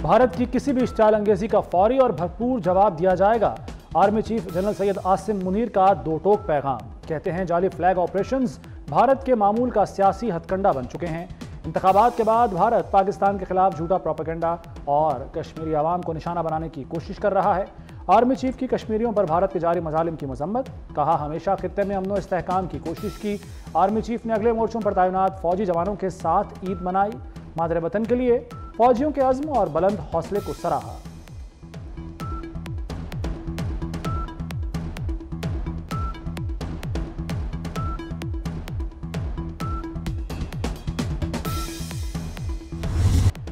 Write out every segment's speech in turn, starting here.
भारत की किसी भी इश्तियाल अंगेजी का फौरी और भरपूर जवाब दिया जाएगा। Army chief general Syed Asim Munir का दो टोक पैगाम। कहते हैं जाली फ्लैग ऑपरेशंस भारत के मामूल का सियासी हथकंडा बन चुके हैं। इंतखाबात के बाद भारत पाकिस्तान के खिलाफ झूठा प्रोपेगेंडा और कश्मीरी आवाम को निशाना बनाने की कोशिश कर रहा है। आर्मी चीफ की कश्मीरियों पर भारत के जारी मजालिम की मजम्मत। कहा हमेशा खित्ते में अमन इस्तेहकाम की कोशिश की। आर्मी चीफ ने अगले मोर्चों पर तैनात फौजी जवानों के साथ ईद मनाई। मादरे वतन के लिए फौजियों के अज़्म और बुलंद हौसले को सराहा।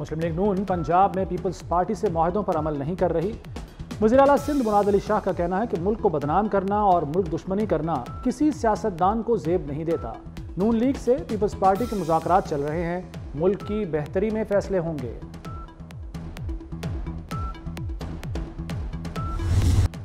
मुस्लिम लीग नून पंजाब में पीपल्स पार्टी से मुआहदों पर अमल नहीं कर रही। वज़ीर आला सिंध मुनाद अली शाह का कहना है कि मुल्क को बदनाम करना और मुल्क दुश्मनी करना किसी सियासतदान को ज़ेब नहीं देता। नून लीग से पीपल्स पार्टी के मुज़ाकरात चल रहे हैं। मुल्क की बेहतरी में फैसले होंगे।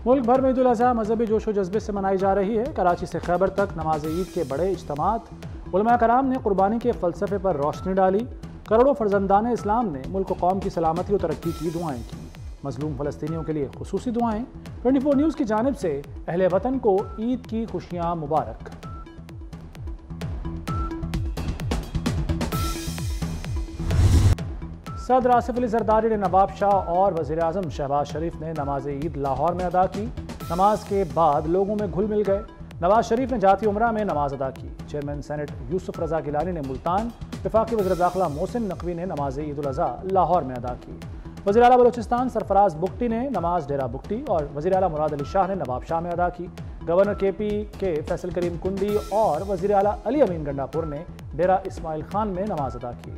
मुल्क भर में ईद उल अज़हा मजहबी जोशो जज्बे से मनाई जा रही है। कराची से खैबर तक नमाज ईद के बड़े इज्तिमात। उलमा कराम ने कुर्बानी के फ़लसफ़े पर रोशनी डाली। करोड़ों फर्जंदान इस्लाम ने मुल्क कौम की सलामती और तरक्की की दुआएं की। मजलूम फ़लस्तीनियों के लिए खुसूसी दुआएं। 24 न्यूज़ की जानिब से अहले वतन को ईद की खुशियाँ मुबारक। सदर आसिफ अली जरदारी ने नवाब शाह और वज़ीर आज़म शहबाज शरीफ ने नमाज ईद लाहौर में अदा की। नमाज के बाद लोगों में घुल मिल गए। नवाज शरीफ ने जाती उमरा में नमाज अदा की। चेयरमैन सेनेट यूसुफ रजा गिलानी ने मुल्तान, वफाकी वज़ीर दाखिला मोहसिन नकवी ने नमाज ईद उल अज़हा लाहौर में अदा की। वज़ीर आला बलूचिस्तान सरफराज बुगटी ने नमाज डेरा बुगटी और वज़ीर आला मुराद अली शाह ने नवाब शाह में अदा की। गवर्नर KP के फैसल करीम कुंडी और वज़ीर आला अली अमीन गंडापुर ने डेरा इस्माइल खान में नमाज अदा की।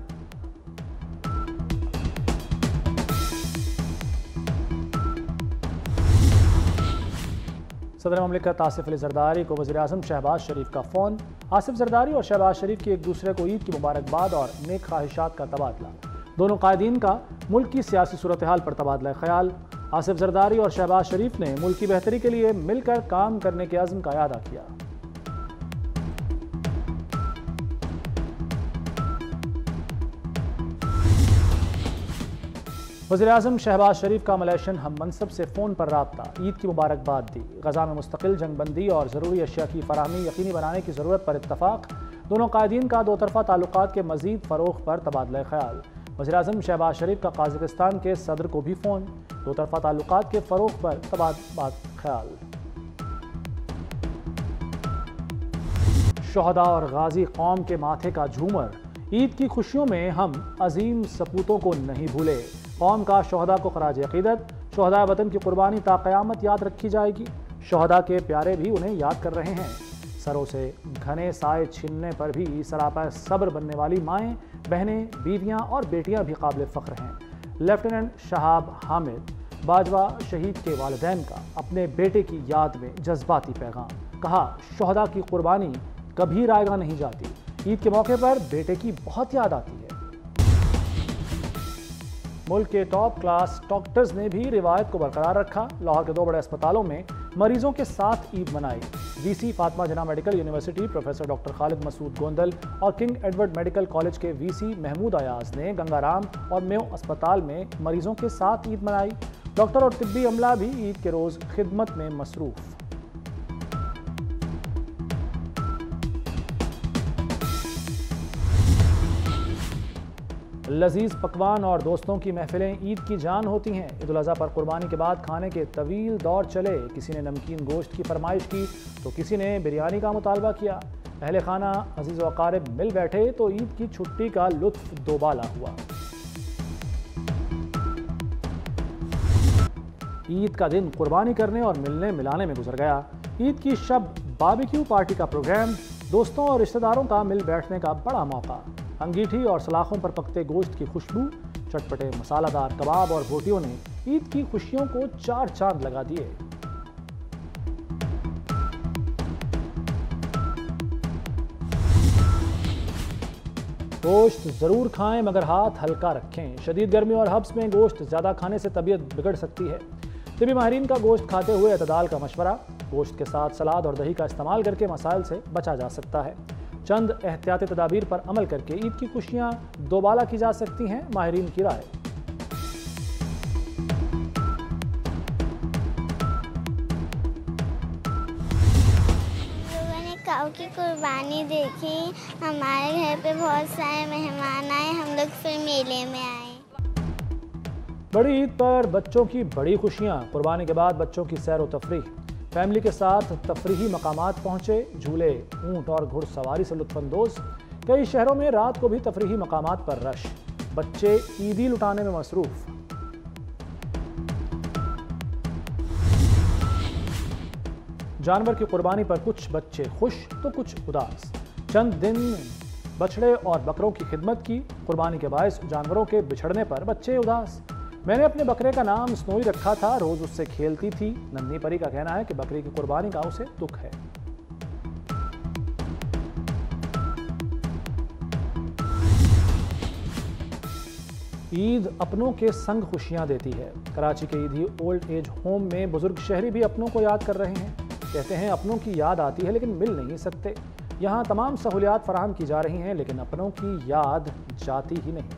सदर ममलिकत आसिफ अली जरदारी को वज़ीर आज़म शहबाज शरीफ का फ़ोन। आसिफ जरदारी और शहबाज शरीफ की एक दूसरे को ईद की मुबारकबाद और नेक ख्वाहिशात का तबादला। दोनों कायदीन का मुल्क की सियासी सूरत हाल पर तबादला ख्याल। आसिफ जरदारी और शहबाज शरीफ ने मुल्क की बेहतरी के लिए मिलकर काम करने के अज़्म का इआदा किया। वज़ीर आज़म शहबाज शरीफ का मलेशियन हम मनसब से फ़ोन पर राब्ता। ईद की मुबारकबाद दी। गज़ा में मुस्तकिल जंगबंदी और ज़रूरी अशिया की फराहमी यकीनी बनाने की ज़रूरत पर इत्तफ़ाक़। दोनों कायदीन का दो तरफ़ा ताल्लुकात के मज़ीद फ़रोग़ पर तबादला ख्याल। वज़ीर आज़म शहबाज शरीफ का काज़ाकिस्तान के सदर को भी फ़ोन। दो तरफ़ा ताल्लुकात के फ़रोग़ पर तबादला ख्याल। शोहदा और गाज़ी कौम के माथे का झूमर। ईद की खुशियों में हम अजीम सपूतों को नहीं भूले। कौम का शोहदा को खराज अक़ीदत। शोहदा वतन की कुर्बानी ता क़यामत याद रखी जाएगी। शोहदा के प्यारे भी उन्हें याद कर रहे हैं। सरों से घने साए छीनने पर भी सरापा सब्र बनने वाली माएँ, बहनें, बीवियाँ और बेटियाँ भी काबिल फ़ख्र हैं। लेफ्टिनेंट शहाब हामिद बाजवा शहीद के वालिदैन का अपने बेटे की याद में जज्बाती पैगाम। कहा शोहदा की कुर्बानी कभी रायगा नहीं जाती। ईद के मौके पर बेटे की बहुत याद आती है। मुल्क के टॉप क्लास डॉक्टर्स ने भी रिवायत को बरकरार रखा। लाहौर के दो बड़े अस्पतालों में मरीजों के साथ ईद मनाई। VC Fatima Jinnah medical university professor doctor Khalid Masood Gondal और किंग एडवर्ड मेडिकल कॉलेज के VC महमूद अयाज ने गंगाराम और मेयो अस्पताल में मरीजों के साथ ईद मनाई। डॉक्टर और तिब्बी अमला भी ईद के रोज़ खिदमत में मसरूफ़। लजीज पकवान और दोस्तों की महफिलें ईद की जान होती हैं। ईद उल अज़हा पर कुर्बानी के बाद खाने के तवील दौर चले। किसी ने नमकीन गोश्त की फरमाइश की तो किसी ने बिरयानी का मुतालबा किया। अहले खाना अजीज़ व अक़ारिब मिल बैठे तो ईद की छुट्टी का लुत्फ़ दोबाला हुआ। ईद का दिन कुर्बानी करने और मिलने मिलाने में गुजर गया। ईद की शब बारबेक्यू पार्टी का प्रोग्राम। दोस्तों और रिश्तेदारों का मिल बैठने का बड़ा मौका। अंगीठी और सलाखों पर पकते गोश्त की खुशबू, चटपटे मसालादार कबाब और रोटियों ने ईद की खुशियों को चार चांद लगा दिए। गोश्त ज़रूर खाएं मगर हाथ हल्का रखें। शदीद गर्मी और हब्स में गोश्त ज़्यादा खाने से तबीयत बिगड़ सकती है। तिब्बी माहिरीन का गोश्त खाते हुए एतदाल का मशवरा। गोश्त के साथ सलाद और दही का इस्तेमाल करके मसाइल से बचा जा सकता है। चंद एहतियाती तदाबीर पर अमल करके ईद की खुशियाँ दोबाला की जा सकती हैं, माहिरीन की राय। की कुर्बानी देखी। हमारे घर पे बहुत सारे मेहमान आए, हम लोग फिर मेले में आए। बड़ी ईद पर बच्चों की बड़ी खुशियां। कुर्बानी के बाद बच्चों की सैर व तफरीह। फैमिली के साथ तफरीही मकामात पहुंचे। झूले, ऊंट और घुड़सवारी से लुत्फानंदोज। कई शहरों में रात को भी तफरीही मकामात पर रश। बच्चे ईदी लुटाने में मसरूफ। जानवर की कुर्बानी पर कुछ बच्चे खुश तो कुछ उदास। चंद दिन बछड़े और बकरों की खिदमत की। कुर्बानी के बायस जानवरों के बिछड़ने पर बच्चे उदास। मैंने अपने बकरे का नाम स्नोई रखा था, रोज उससे खेलती थी। नन्ही परी का कहना है कि बकरी की कुर्बानी का उसे दुख है। ईद अपनों के संग खुशियां देती है। कराची के ईदी ओल्ड एज होम में बुजुर्ग शहरी भी अपनों को याद कर रहे हैं। कहते हैं अपनों की याद आती है लेकिन मिल नहीं सकते। यहाँ तमाम सहूलियात फराहम की जा रही हैं लेकिन अपनों की याद जाती ही नहीं।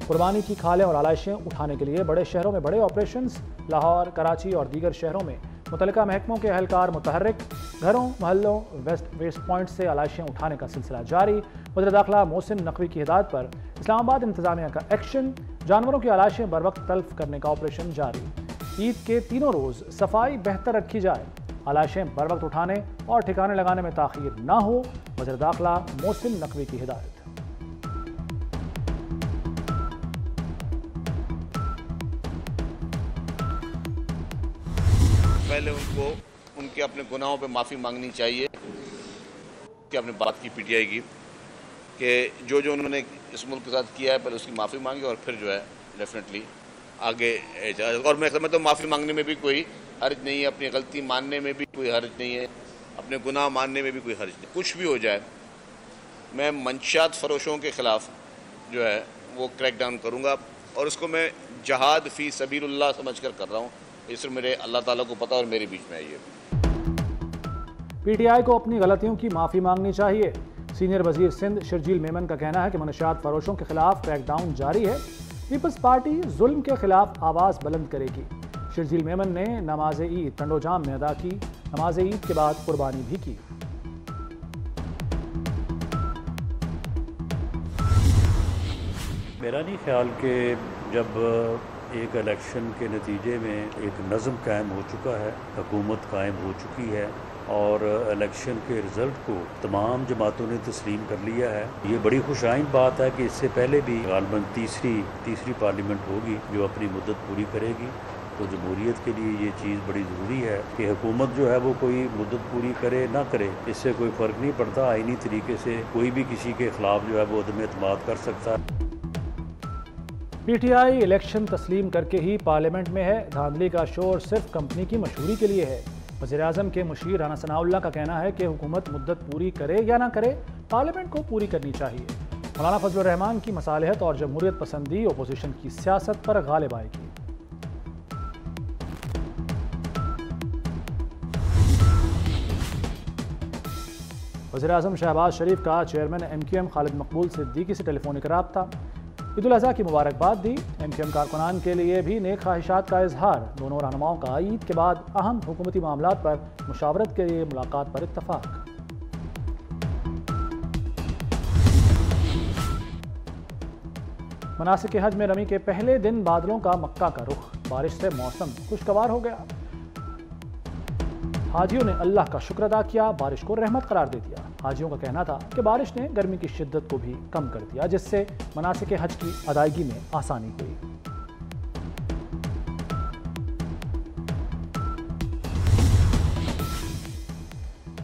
कुर्बानी की खालें और आलाइशें उठाने के लिए बड़े शहरों में बड़े ऑपरेशंस। लाहौर, कराची और दीगर शहरों में मुतल्लिका महकमों के अहलकार मुतहर्रिक। घरों, मोहल्लों, वेस्ट पॉइंट से आलाइशें उठाने का सिलसिला जारी। वज़ीर दाखिला मोहसिन नकवी की हिदायत पर इस्लामाबाद इंतजामिया का एक्शन। जानवरों की आलाइशें बर वक्त तल्फ करने का ऑपरेशन जारी। ईद के तीनों रोज़ सफाई बेहतर रखी जाए। आलाइशें बर वक्त उठाने और ठिकाने लगाने में ताख़ीर ना हो। वज़ीर दाखिला मोहसिन नकवी की हिदायत। पहले उनको उनके अपने गुनाहों पे माफ़ी मांगनी चाहिए कि आपने बात की पीटीआई की कि जो जो उन्होंने इस मुल्क के साथ किया है पहले उसकी माफ़ी मांगे और फिर जो है डेफिनेटली आगे जाए। और मैं तो माफ़ी मांगने में भी कोई हर्ज नहीं है, अपनी गलती मानने में भी कोई हर्ज नहीं है, अपने गुनाह मानने में भी कोई हर्ज नहीं। कुछ भी हो जाए मैं मंशियात फरोशों के ख़िलाफ़ जो है वो क्रैक डाउन करूँगा और उसको मैं जहाद फ़ी सबीलुल्लाह समझ कर रहा हूँ। इस मेरे अल्लाह ताला को पता और मेरे बीच में है ये। पीटीआई को अपनी गलतियों की माफ़ी मांगनी चाहिए। सीनियर वजीर सिंध शर्जील मेमन का कहना है कि मनशियात फरोशों के खिलाफ क्रैकडाउन जारी है। पीपल्स पार्टी जुल्म के खिलाफ आवाज़ बुलंद करेगी। शर्जील मेमन ने नमाज ईद टंडोजाम में अदा की। नमाज ईद के बाद कुर्बानी भी की। मेरा नहीं ख्याल कि जब एक इलेक्शन के नतीजे में एक नज़म कायम हो चुका है, हुकूमत कायम हो चुकी है और इलेक्शन के रिज़ल्ट को तमाम जमातों ने तस्लीम कर लिया है। ये बड़ी खुशाइन बात है कि इससे पहले भी गालबन तीसरी पार्लियामेंट होगी जो अपनी मुद्दत पूरी करेगी। तो जमहूरियत के लिए ये चीज़ बड़ी ज़रूरी है कि हुकूमत जो है वो कोई मुद्दत पूरी करे ना करे, इससे कोई फ़र्क नहीं पड़ता। आईनी तरीके से कोई भी किसी के ख़िलाफ़ जो है वो अदम एतमाद कर सकता है। पीटीआई इलेक्शन तस्लीम करके ही पार्लियामेंट में है। धांधली का शोर सिर्फ कंपनी की मशहूरी के लिए है। वज़ीर-ए-आज़म के मुशीर राना सनाउल्लाह का कहना है कि हुकूमत मुद्दत पूरी करे या ना करे, पार्लियामेंट को पूरी करनी चाहिए। मौलाना फजलुर रहमान की मसालिहत और जमहूरियत पसंदी अपोजिशन की सियासत पर गालिब आएगी। वज़ीर-ए-आज़म शहबाज शरीफ का चेयरमैन MQM खालिद मकबूल सिद्दीकी से टेलीफोनिक रब्ता। ईद उल अज़हा की मुबारकबाद दी। MQM कारकुनान के लिए भी नेक ख्वाहिशात का इजहार। दोनों रहनुमाओं का ईद के बाद अहम हुकूमती मामलात पर मुशावरत के लिए मुलाकात पर इत्तफाक। मनासिक हज में रमी के पहले दिन बादलों का मक्का का रुख। बारिश से मौसम खुशगवार हो गया। हाजियों ने अल्लाह का शुक्र अदा किया, बारिश को रहमत करार दे दिया। हाजियों का कहना था कि बारिश ने गर्मी की शिद्दत को भी कम कर दिया, जिससे मनासिक हज की अदायगी में आसानी हुई।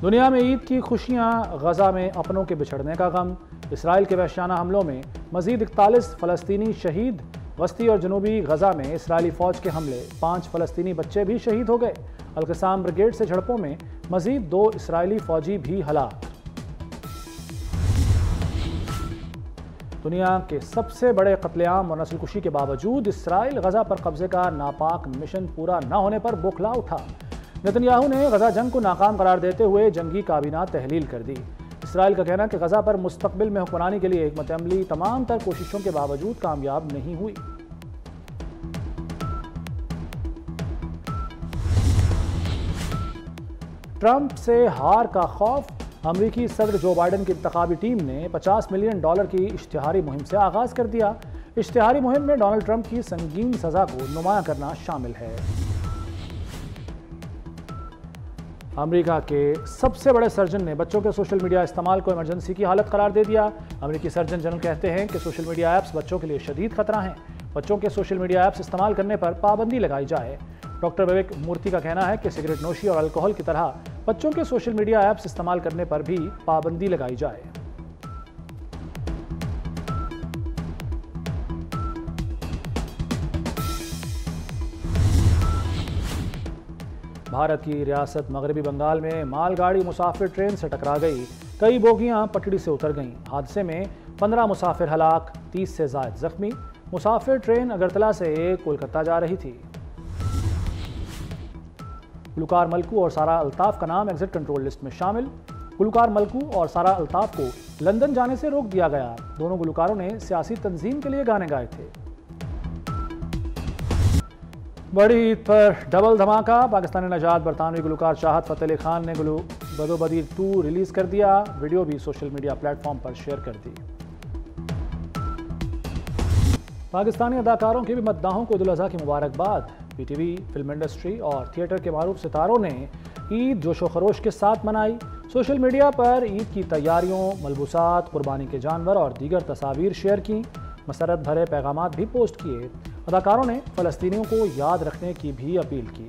दुनिया में ईद की खुशियां, गजा में अपनों के बिछड़ने का गम। इसराइल के वहशाना हमलों में मजीद 41 फ़लस्तीनी शहीद। वस्ती और जनूबी गजा में इसराइली फ़ौज के हमले, 5 फ़लस्तीनी बच्चे भी शहीद हो गए। अल-क़साम ब्रिगेड से झड़पों में मजीद 2 इसराइली फ़ौजी भी हलाक। दुनिया के सबसे बड़े कत्लेआम और नस्लकुशी के बावजूद इसराइल गजा पर कब्जे का नापाक मिशन पूरा न होने पर बौखला उठा। नेतन्याहू ने गजा जंग को नाकाम करार देते हुए जंगी काबीना तहलील कर दी। इसराइल का कहना कि गजा पर मुस्तकबिल में हुक्मरानी के लिए हिकमत अमली तमाम तर कोशिशों के बावजूद कामयाब नहीं हुई। ट्रंप से हार का खौफ। अमरीकी सदर जो बाइडन की इंतखाबी टीम ने $50 मिलियन की इश्तिहारी मुहिम से आगाज कर दिया। इश्तिहारी मुहिम में डोनाल्ड ट्रंप की संगीन सजा को नुमायां करना शामिल है। अमेरिका के सबसे बड़े सर्जन ने बच्चों के सोशल मीडिया इस्तेमाल को इमरजेंसी की हालत करार दे दिया। अमेरिकी सर्जन जनरल कहते हैं कि सोशल मीडिया ऐप्स बच्चों के लिए शदीद खतरा हैं। बच्चों के सोशल मीडिया ऐप्स इस्तेमाल करने पर पाबंदी लगाई जाए। डॉक्टर विवेक मूर्ति का कहना है कि सिगरेट नोशी और अल्कोहल की तरह बच्चों के सोशल मीडिया ऐप्स इस्तेमाल करने पर भी पाबंदी लगाई जाए। भारत की रियासत मगरबी बंगाल में मालगाड़ी मुसाफिर ट्रेन से टकरा गई। कई बोगियां पटड़ी से उतर गईं। हादसे में 15 मुसाफिर हलाक, 30 से ज़ायद जख्मी। मुसाफिर ट्रेन अगरतला से कोलकाता जा रही थी। गुलकार मलकू और सारा अल्ताफ का नाम एग्जिट कंट्रोल लिस्ट में शामिल। गुलकार मलकू और सारा अल्ताफ को लंदन जाने से रोक दिया गया। दोनों गुलकारों ने सियासी तंजीम के लिए गाने गाए थे। बड़ी ईद पर डबल धमाका। पाकिस्तानी नजात बरतानवी गुलकार चाहत फतेह अली खान ने बदोबदी 2 रिलीज कर दिया। वीडियो भी सोशल मीडिया प्लेटफॉर्म पर शेयर कर दी। पाकिस्तानी अदाकारों के भी मद्दाहों को ईद उल अज़हा की मुबारकबाद। पीटीवी, फिल्म इंडस्ट्री और थिएटर के मारूफ सितारों ने ईद जोशो खरोश के साथ मनाई। सोशल मीडिया पर ईद की तैयारियों, मलबूसात, कुर्बानी के जानवर और दीगर तस्वीर शेयर की। मसरत भरे पैगामात भी पोस्ट किए। अदाकारों ने फ़लस्तीनियों को याद रखने की भी अपील की।